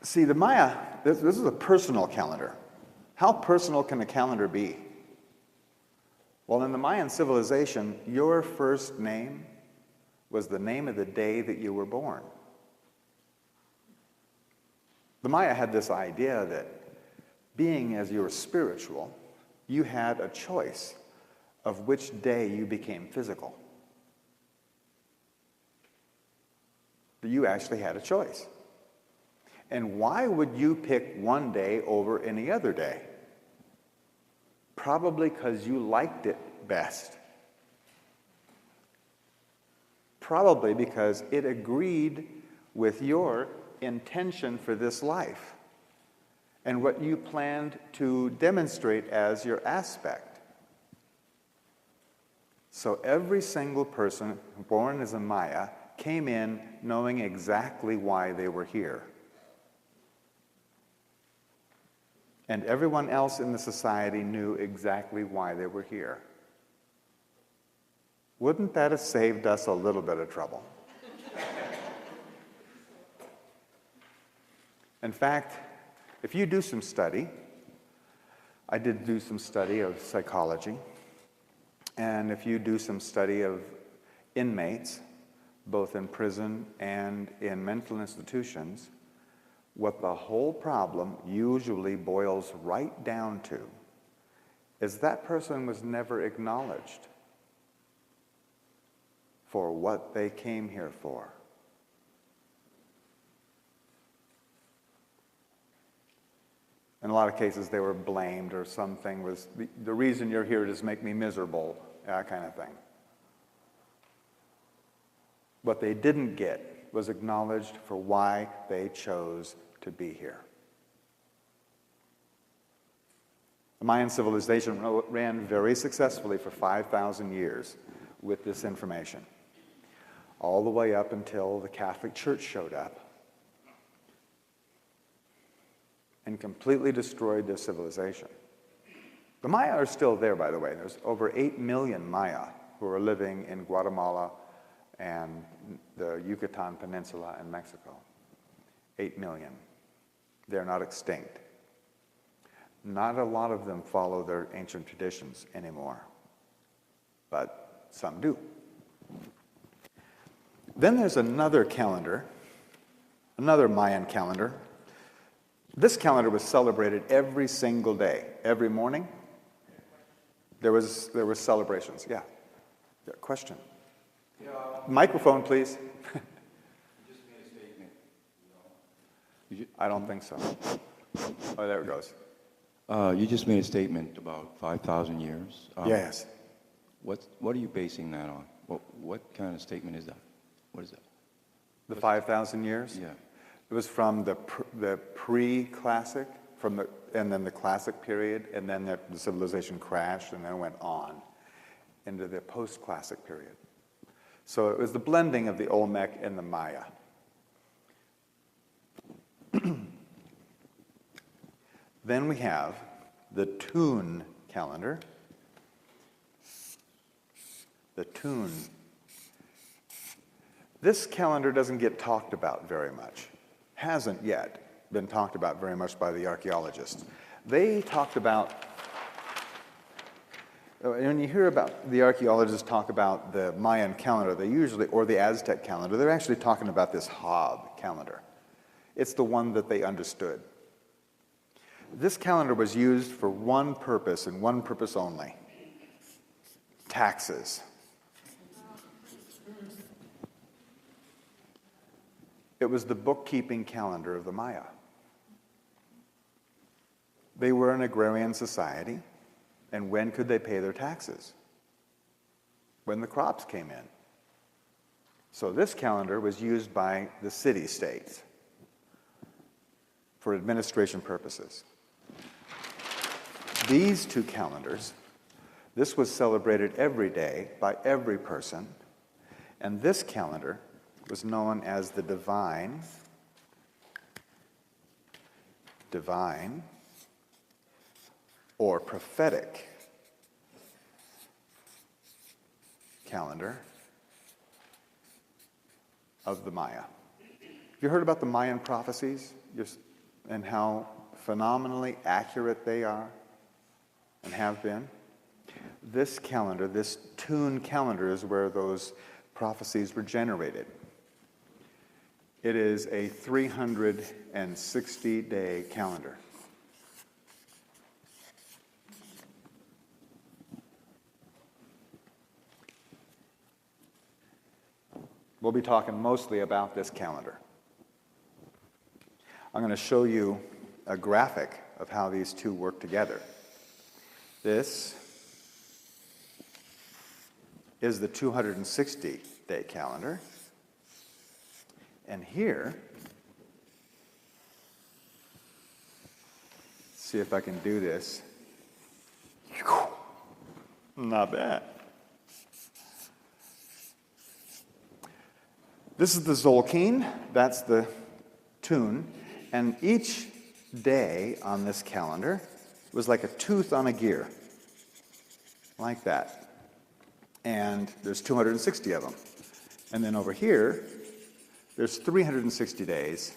See, the Maya, this is a personal calendar. How personal can a calendar be? Well, in the Mayan civilization, your first name was the name of the day that you were born. The Maya had this idea that being as you were spiritual, you had a choice of which day you became physical. That you actually had a choice. And why would you pick one day over any other day? Probably because you liked it best. Probably because it agreed with your intention for this life and what you planned to demonstrate as your aspect. So every single person born as a Maya came in knowing exactly why they were here. And everyone else in the society knew exactly why they were here. Wouldn't that have saved us a little bit of trouble? In fact, if you do some study, I did do some study of psychology, and if you do some study of inmates, both in prison and in mental institutions, what the whole problem usually boils right down to is that person was never acknowledged for what they came here for. In a lot of cases, they were blamed, or something was, the reason you're here is to make me miserable, that kind of thing. What they didn't get was acknowledged for why they chose to be here. The Mayan civilization ran very successfully for 5,000 years with this information, all the way up until the Catholic Church showed up and completely destroyed their civilization. The Maya are still there, by the way. There's over 8 million Maya who are living in Guatemala and the Yucatan Peninsula in Mexico. 8 million. They're not extinct. Not a lot of them follow their ancient traditions anymore, but some do. Then there's another calendar, another Mayan calendar. This calendar was celebrated every single day. Every morning, there was celebrations. Yeah. Question. Yeah. Microphone, please. You just made a statement. I don't think so. Oh, there it goes. You just made a statement about 5,000 years. Yes. What are you basing that on? What kind of statement is that? What is that? The 5,000 years? Yeah. It was from the pre-classic, and then the classic period, and then the civilization crashed, and then went on into the post-classic period. So it was the blending of the Olmec and the Maya. Then we have the Tune calendar. The Tune. This calendar doesn't get talked about very much. Hasn't yet been talked about very much by the archaeologists. They talked about, when you hear about the archaeologists talk about the Mayan calendar, they usually, or the Aztec calendar, they're actually talking about this Hob calendar. It's the one that they understood. This calendar was used for one purpose and one purpose only: taxes. It was the bookkeeping calendar of the Maya. They were an agrarian society, and when could they pay their taxes? When the crops came in. So this calendar was used by the city-states for administration purposes. These two calendars, this was celebrated every day by every person, and this calendar was known as the divine or prophetic calendar of the Maya. Have you heard about the Mayan prophecies? and how phenomenally accurate they are and have been? This calendar, this tune calendar, is where those prophecies were generated. It is a 360-day calendar. We'll be talking mostly about this calendar. I'm going to show you a graphic of how these two work together. This is the 260-day calendar. And here, see if I can do this. Not bad. This is the Zolkeen, that's the tune, and each day on this calendar was like a tooth on a gear, like that. And there's 260 of them. And then over here, there's 360 days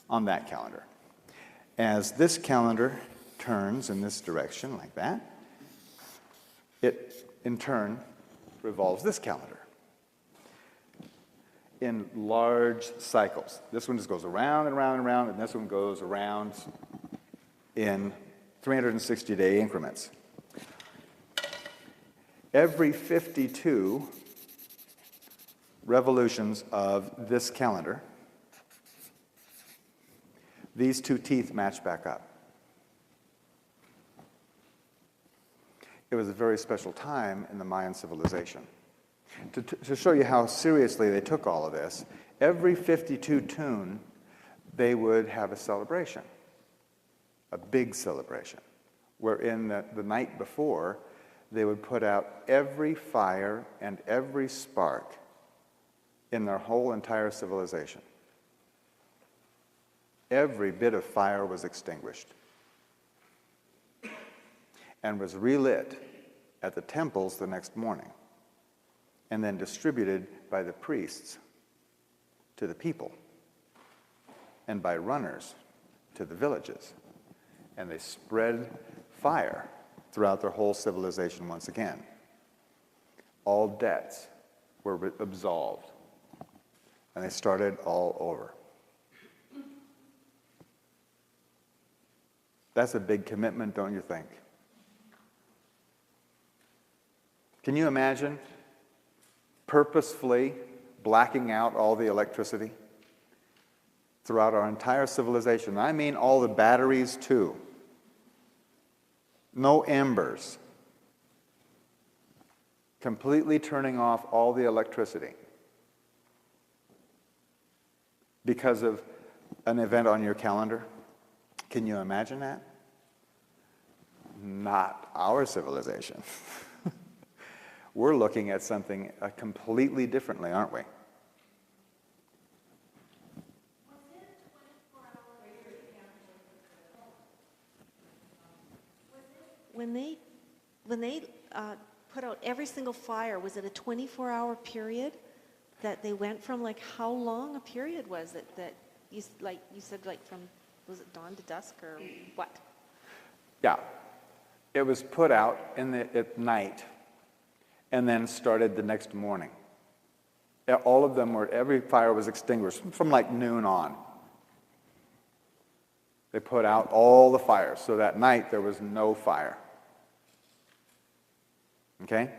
on that calendar. As this calendar turns in this direction, like that, it, in turn, revolves this calendar in large cycles. This one just goes around and around and around, and this one goes around in 360-day increments. Every 52 revolutions of this calendar, these two teeth match back up. It was a very special time in the Mayan civilization. To show you how seriously they took all of this, every 52 tune, they would have a celebration, a big celebration, wherein the night before, they would put out every fire and every spark in their whole entire civilization. Every bit of fire was extinguished and was relit at the temples the next morning, and then distributed by the priests to the people and by runners to the villages. And they spread fire throughout their whole civilization once again. All debts were absolved, and they started all over. That's a big commitment, don't you think? Can you imagine purposefully blacking out all the electricity throughout our entire civilization? I mean all the batteries too. No embers. Completely turning off all the electricity because of an event on your calendar. Can you imagine that? Not our civilization. We're looking at something completely differently, aren't we? When they put out every single fire, was it a 24-hour period that they went from? Like, how long a period was it that you said, like, from, was it dawn to dusk or what? Yeah. It was put out at night and then started the next morning. All of them every fire was extinguished from like noon on. They put out all the fires, so that night there was no fire. Okay?